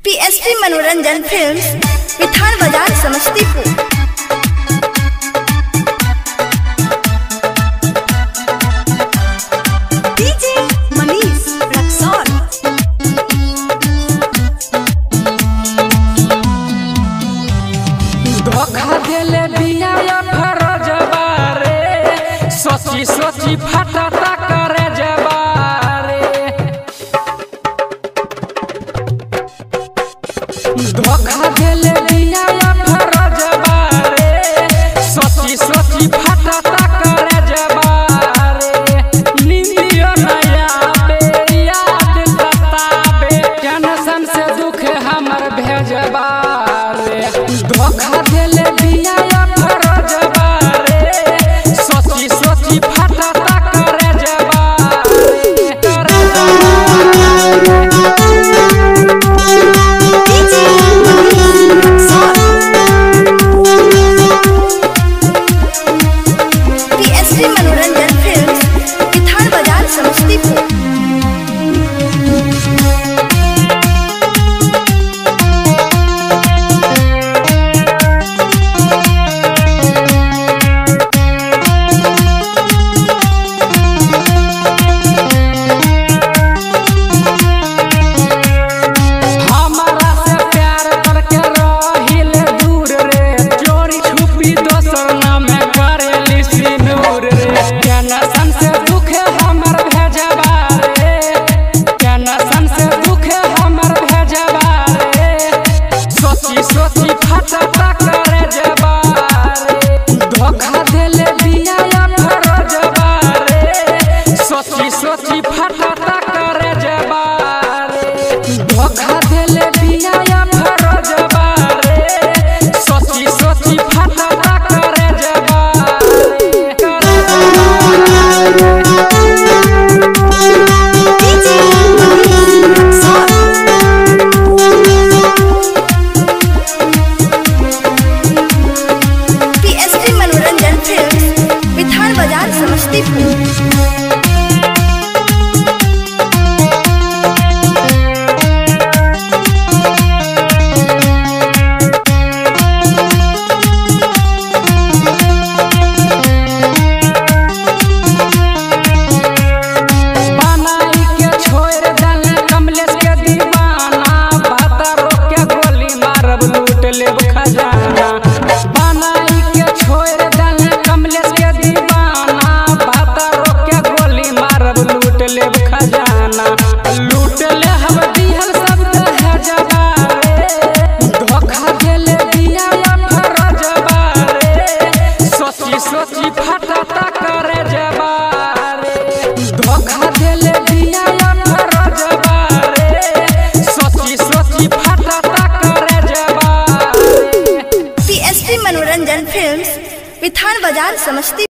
PSP मनोरंजन films, विठान बाजार, Samastipur. DJ Manish Raxaul. धोखा देले बिया फरजबा रे, सोची सोची फटता करे जबारे। धोखा देले बिया फरजबा रे, सोची सोची फटता करे जबारे। नींदियो नया बे याद सताबे, टेंशन से दुख हमर भेजबा रे। धोखा देले बिया फरजबा रे, सोची सोची फटता करे जबारे। पीएसपी मनोरंजन फिल्म्स, विठान बाजार, समस्तीपुर। सोची फटता करे जबारे। धोखा देले बिया फरजबा रे, सोची सोची फटता करे जबारे। धोखा देले बिया फरजबा रे, सोची सोची फटता करे जबारे। पीएसपी मनोरंजन फिल्म्स, विठान बाजार, समस्तीपुर। बनाई के छोड़ दल कमलेश के दीवाना, भाता रोक के गोली मारब लूट लेब खजाना। बनाई के छोड़ दल कमलेश के दीवाना, भाता रोक के गोली मारब लूट लेब खजाना। लूट ले हम दिहल सब दहेजबा रे। धोखा देले बिया फरजबा रे, सोची सोची फटता करे जबारे। धोखा देले बिया फरजबा रे, सोची सोची फटता करे जबारे। पीएसपी मनोरंजन फिल्म्स, विठान बाजार, समस्तीपुर।